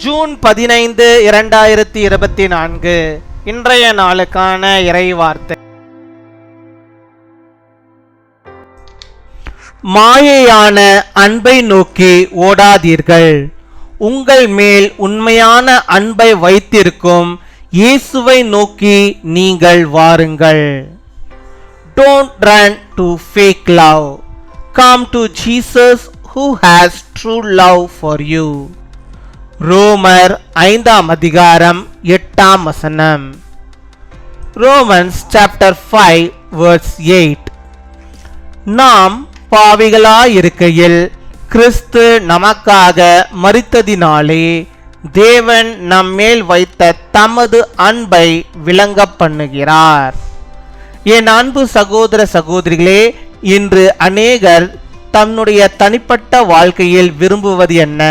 June 15, 2024 இன்றைய நாளுக்கான இறை வார்த்தை. மாயையான அன்பை நோக்கி ஓடாதீர்கள், உங்கள் மேல் உண்மையான அன்பை வைத்திருக்கும் இயேசுவை நோக்கி நீங்கள் வாருங்கள். Don't run to fake love. Come to Jesus who has true love for you. ரோமர் 5 அதிகாரம் 8 Romans chapter 5 verse 8. நாம் பாவிகளாயிருக்கையில் கிறிஸ்து நமக்காக மரித்ததினாலே தேவன் நம்மேல் வைத்த தமது அன்பை விளங்க பண்ணுகிறார். என் அன்பு சகோதர சகோதரிகளே, இன்று அநேகர் தன்னுடைய தனிப்பட்ட வாழ்க்கையில் விரும்புவது என்ன?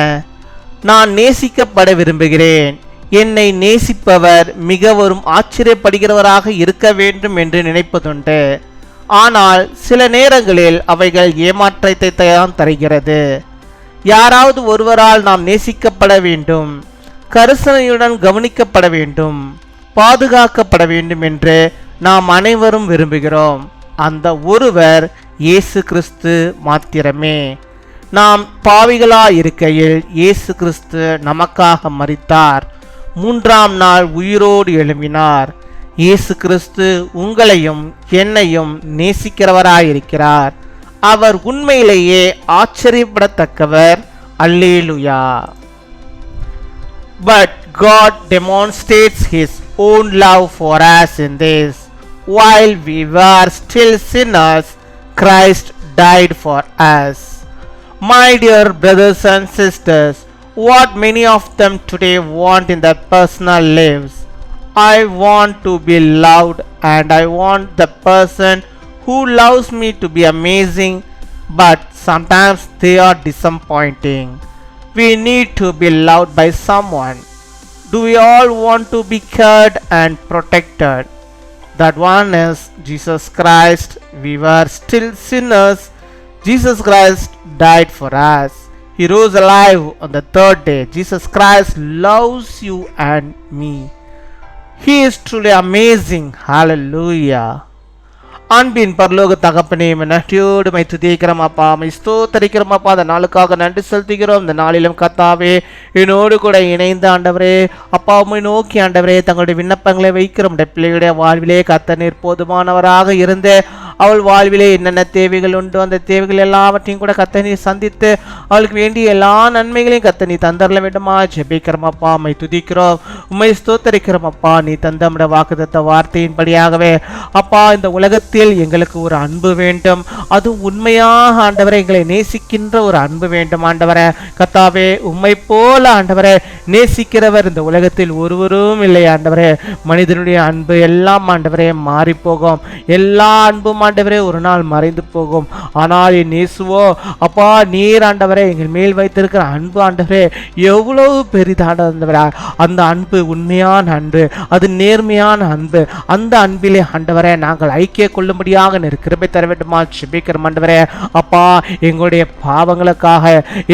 நான் நேசிக்கப்பட விரும்புகிறேன், என்னை நேசிப்பவர் மிகவும் ஆச்சரியப்படுகிறவராக இருக்க வேண்டும் என்று நினைப்பதுண்டு. ஆனால் சில நேரங்களில் அவைகள் ஏமாற்றத்தை தான் தருகிறது. யாராவது ஒருவரால் நாம் நேசிக்கப்பட வேண்டும், கரிசனையுடன் கவனிக்கப்பட வேண்டும், பாதுகாக்கப்பட வேண்டும் என்று நாம் அனைவரும் விரும்புகிறோம். அந்த ஒருவர் இயேசு கிறிஸ்து மாத்திரமே. நாம் பாவிகளாயிருக்கையில் இயேசு கிறிஸ்து நமக்காக மரித்தார், 3ஆம் நாள் உயிரோடு எழும்பினார். இயேசு கிறிஸ்து உங்களையும் என்னையும் நேசிக்கிறவராயிருக்கிறார். அவர் உண்மையிலேயே ஆச்சரியப்படத்தக்கவர். அல்லேலூயா. But God demonstrates His own love for us in this: while we were still sinners, Christ died for us. My dear brothers and sisters, what many of them today want in their personal lives: I want to be loved, and I want the person who loves me to be amazing, but sometimes they are disappointing. We need to be loved by someone. Do we all want to be cared and protected? That one is Jesus Christ. We were still sinners. Jesus Christ died for us. He rose alive on the 3rd day. Jesus Christ loves you and me. He is truly amazing. Hallelujah. அன்பின் பரலோக தகப்பனே, நன்றியோடு my துதிக்கிறோம் அப்பா, my ஸ்தோத்தரிக்கிறோம் அப்பா. அந்த நாளுக்காக நன்றி செலுத்துகிறோம். இந்த நாளிலும் கர்த்தாவே என்னோடு கூட இணைந்த ஆண்டவரே அப்பா, உம்மை நோக்கி ஆண்டவரே தங்களுடைய விண்ணப்பங்களை வைக்கிறோம். பிள்ளையுடைய வாழ்விலே கர்த்தர் போதுமானவராக இருந்து அவள் வாழ்விலே என்னென்ன தேவைகள் உண்டு, அந்த தேவைகள் எல்லாவற்றையும் கூட கர்த்தர் நீர் சந்தித்து அவளுக்கு வேண்டிய எல்லா நன்மைகளையும் கர்த்தர் நீ தந்தரல வேண்டுமா ஜெபிக்கிறோம் அப்பா. உம்மை துதிக்கிறோம், உம்மை ஸ்தோத்தரிக்கிறோம் அப்பா. நீ தந்தமுடைய வாக்குத்தத்த வார்த்தையின்படியாகவே அப்பா, இந்த உலகத்தில் எங்களுக்கு ஒரு அன்பு வேண்டும், அது உண்மையாக ஆண்டவரை எங்களை நேசிக்கின்ற ஒரு அன்பு வேண்டும் ஆண்டவரே. கர்த்தாவே உம்மை போல ஆண்டவரே நேசிக்கிறவர் இந்த உலகத்தில் ஒருவரும் இல்லை ஆண்டவரே. மனிதனுடைய அன்பு எல்லாம் ஆண்டவரே மாறி போகும், எல்லா அன்பும் ஆண்டவரே ஒரு நாள் மறைந்து போகும். ஆனால் என் இயேசுவோ அப்பா, நீர் ஆண்டவரே எங்கள் மேல் வைத்திருக்கிற அன்பு ஆண்டவரே எவ்வளவு பெரிதானவரே. அந்த அன்பு உண்மையான அன்பு, அது நேர்மையான அன்பு. அந்த அன்பிலே ஆண்டவரே நாங்கள் ஐக்கிய கொள்ளும்படியாக கிருபை தர வேண்டுமா ஜெபிக்கிறோம் ஆண்டவரே. அப்பா, எங்களுடைய பாவங்களுக்காக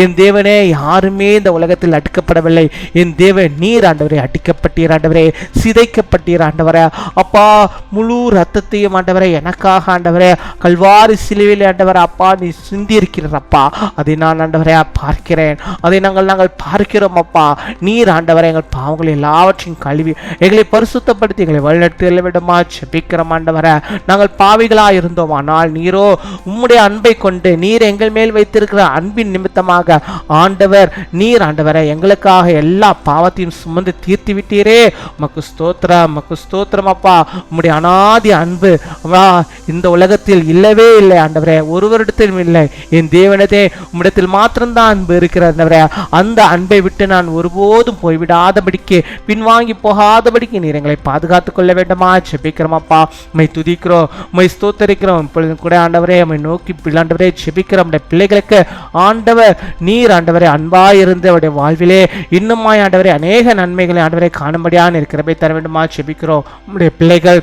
என் தேவனே யாருமே இந்த உலகத்தில் அடிக்கப்படவில்லை. என் தேவன் நீர் ஆண்டவரே அடிக்கப்பட்டீர் ஆண்டவரே, சிதைக்கப்பட்டீர் ஆண்டவரே. அப்பா, முழு ரத்தத்தையும் ஆண்டவரே எனக்காக ஆண்டவரே கல்வாரி சிலுவையில் ஆண்டவரே அப்பா நீ சிந்தி இருக்கிறப்பா. அதை நான் ஆண்டவரே பார்க்கிறேன், அதை நாங்கள் பார்க்கிறோம் அப்பா. நீர் ஆண்டவரே எங்கள் பாவங்களை எல்லாவற்றையும் கழுவி எங்களை பரிசுத்தப்படுத்தி எங்களை வழிநடத்தி விடமா ஜெபிக்கிறோம் ஆண்டவரே. நாங்கள் பாவிகளாக இருந்தோம், ஆனால் நீரோ உம்முடைய அன்பை கொண்டு நீர் எங்கள் மேல் வைத்திருக்கிற அன்பின் நிமித்தமாக ஆண்டவர் நீர் ஆண்டவரை எங்களுக்காக எல்லா பாவத்தையும் சுமந்து தீர்த்து விட்டீரே. உமக்கு ஸ்தோத்திரம், உமக்கு ஸ்தோத்திரம் அப்பா. உம்முடைய அநாதி அன்பு இந்த உலகத்தில் இல்லவே இல்லை ஆண்டவரே, ஒருவரிடத்திலும் இல்லை. என் தேவனதே உம்மிடத்தில் மாத்திரம்தான் அன்பு இருக்கிற அந்த அன்பை விட்டு நான் ஒருபோதும் போய்விடாதபடிக்கு பின்வாங்கி போகாதபடிக்கு நீர் எங்களை பாதுகாத்துக் கொள்ள வேண்டுமா ஜெபிக்கிறோம் அப்பா. உம்மை துதிக்கிறோம், உம்மை ஸ்தோத்தரிக்கிறோம். இப்பொழுது கூட ஆண்டவரே உம்மை நோக்கி ஆண்டவரே ஜெபிக்கிறோம். பிள்ளைகளுக்கு ஆண்டவர் நீர் ஆண்டவரே அன்பாயிருந்து அவருடைய வாழ்விலே இன்னுமாய் ஆண்டவரே அநேக நன்மைகளை ஆண்டவரை காணும்படியான இருக்கிறபை தர வேண்டுமா ஜெபிக்கிறோம். உம்முடைய பிள்ளைகள்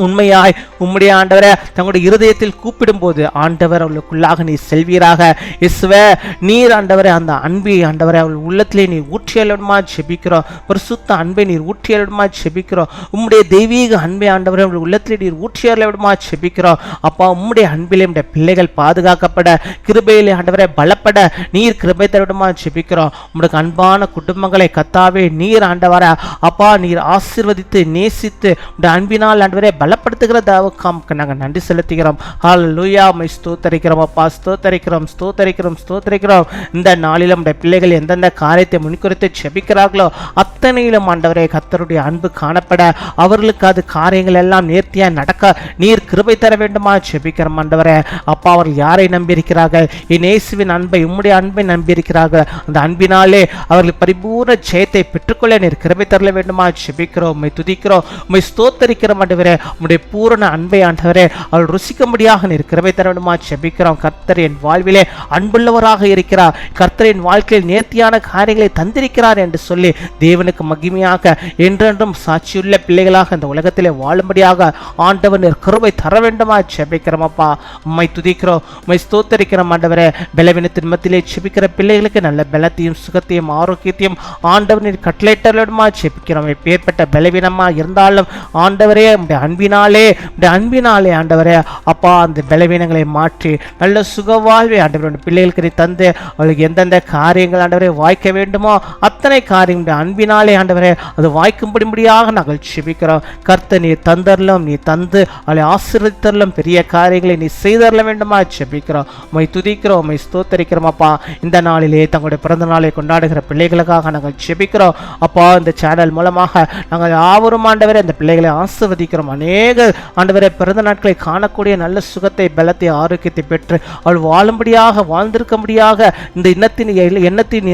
உண்மையாய் உம்முடைய ஆண்டவரை தங்களுடைய இருதயத்தில் கூப்பிடும்போது ஆண்டவர் அவளுக்குள்ளாக நீ செல்வீராக. இயேசுவே, நீர் ஆண்டவரை அந்த அன்பை ஆண்டவரை அவள் உள்ளத்திலே நீர் ஊற்றியலுமா ஜெபிக்கிறோம். பரிசுத்த அன்பை நீர் ஊற்றியலுமா ஜெபிக்கிறோம். உம்முடைய தெய்வீக அன்பை ஆண்டவரை அவள் உள்ளத்திலே நீர் ஊற்றியலுமா ஜெபிக்கிறோம். அப்பா, உம்முடைய அன்பிலே உம்முடைய பிள்ளைகள் பாதுகாக்கப்பட, கிருபையிலே ஆண்டவரை பலப்பட நீர் கிருபை தருமா ஜெபிக்கிறோம். உம்முடைய அன்பான குடும்பங்களை கத்தாவே நீர் ஆண்டவரை அப்பா நீர் ஆசீர்வதித்து நேசித்து உம்முடைய அன்பினால் ஆண்டவரை பலப்படுத்துகிற தாவுக்காமுக்கு நாங்கள் நன்றி செலுத்துகிறோம். ஹல்லேலூயா. உம்மை ஸ்தோத்தரிக்கிறோம் அப்பா, ஸ்தோத்தரிக்கிறோம், ஸ்தோத்தரிக்கிறோம், ஸ்தோத்தரிக்கிறோம். இந்த நாளிலும் நம்முடைய பிள்ளைகள் எந்தெந்த காரியத்தை முன்குறித்து ஜெபிக்கிறார்களோ அத்தனையிலும் ஆண்டவரே கர்த்தருடைய அன்பு காணப்பட, அவர்களுக்கு அது காரியங்கள் எல்லாம் நேர்த்தியாக நடக்க நீர் கிருபை தர வேண்டுமா ஜெபிக்கிறோம் ஆண்டவரே. அப்பா, அவர்கள் யாரை நம்பியிருக்கிறார்கள்? என் இயேசுவின் அன்பை, உம்முடைய அன்பை நம்பியிருக்கிறார்கள். அந்த அன்பினாலே அவர்கள் பரிபூர்ண ஜெயத்தை பெற்றுக்கொள்ள நீர் கிருபை தர வேண்டுமா ஜெபிக்கிறோம். உம்மை துதிக்கிறோம், உம்மை ஸ்தோத்தரிக்கிறோம் ஆண்டவரே. உம்முடைய பூரண அன்பை ஆண்டவரே அவள் ருசிக்கும்படியாக நீர் கிருபை தர வேண்டுமா ஜெபிக்கிறோம். கர்த்தர் என் வாழ்விலே அன்புள்ளவராக இருக்கிறார், கர்த்தர் என் வாழ்க்கையில் நேர்த்தியான காரியங்களை தந்திருக்கிறார் என்று சொல்லி தேவனுக்கு மகிமையாக என்றென்றும் சாட்சியுள்ள பிள்ளைகளாக இந்த உலகத்திலே வாழும்படியாக ஆண்டவர் நீர் கிருபை தர வேண்டுமா ஜெபிக்கிறோம் அப்பா. உம்மை துதிக்கிறோம், உம்மை ஸ்தோத்தரிக்கிறோம் ஆண்டவரே. பலவீனத்தின் மத்தியிலே ஜெபிக்கிற பிள்ளைகளுக்கு நல்ல பலத்தையும் சுகத்தையும் ஆரோக்கியத்தையும் ஆண்டவர் நீர் கட்டளையிட்டலுமா ஜெபிக்கிறோம். எப்பேற்பட்ட பலவீனமா இருந்தாலும் ஆண்டவரே உம்முடைய அன்பினாலே ஆண்டவரே அப்பா அந்த பலவீனங்களை மாற்றி நல்ல சுகவாழ்வை ஆண்டவருடைய பிள்ளைகளுக்கு நீ தந்து அவளுக்கு எந்தெந்த காரியங்கள் ஆண்டவரே வாய்க்க வேண்டுமோ அத்தனை காரியம் அன்பினாலே ஆண்டவரே அது வாய்க்கும்படியாக நாங்கள் ஜெபிக்கிறோம். கர்த்தர் நீ தந்தரலும், நீ தந்து அவளை ஆசீர்வதித்தரலும், பெரிய காரியங்களை நீ செய்தரல வேண்டுமா ஜெபிக்கிறோம். உம்மை துதிக்கிறோம், உம்மை ஸ்தோத்தரிக்கிறோம் அப்பா. இந்த நாளிலே தங்களுடைய பிறந்த நாளை கொண்டாடுகிற பிள்ளைகளுக்காக நாங்கள் ஜெபிக்கிறோம் அப்பா. இந்த சேனல் மூலமாக நாங்கள் யாவரும் ஆண்டவரே அந்த பிள்ளைகளை ஆசீர்வதிக்கிறோம். அநேக ஆண்டவரே பிறந்த நாட்களை காணக்கூடிய நல்ல சுகத்தை, பலத்தை, ஆரோக்கியத்தை பெற்று அவள் வாழும்படியாக, வாழ்ந்திருக்கும்படியாக இந்த எண்ணத்தின்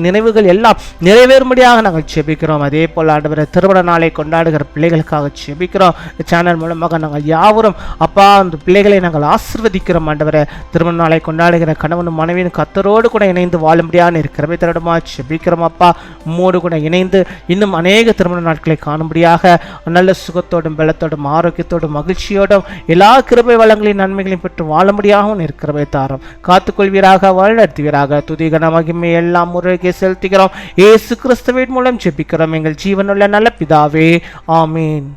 நினைவுகள் எல்லாம் நிறைவேறும்படியாக நாங்கள் ஜெபிக்கிறோம். அதே போல் ஆண்டவரே திருமண நாளை கொண்டாடுகிற பிள்ளைகளுக்காக ஜெபிக்கிறோம். இந்த சேனல் மூலமாக நாங்கள் யாவரும் அப்பா அந்த பிள்ளைகளை நாங்கள் ஆசீர்வதிக்கிறோம் ஆண்டவரே. திருமண நாளை கொண்டாடுகிற கணவனும் மனைவியும் கர்த்தரோடு கூட இணைந்து வாழும்படியாக இருக்கிறவை தருடமா ஜெபிக்கிறோம் அப்பா. உம்மோடு கூட இணைந்து இன்னும் அநேக திருமண நாட்களை காணும்படியாக நல்ல சுகத்தோடும் பலத்தோடும் ஆரோக்கியத்தோடும் மகிழ்ச்சியோடும் எல்லா கிருபை வளங்களின் நன்மைகளையும் பெற்று வாழும்படியாகவும் இருக்கிறவை தாரும். காத்துக்கொள்வீராக, வழிநடத்துவீராக. துதிகன மகிமை எல்லாம் முறைக்கு செலுத்துகிறோம். இயேசு கிறிஸ்துவின் மூலம் ஜெபிக்கிறோம் எங்கள் ஜீவனுள்ள நல்ல பிதாவே, ஆமீன்.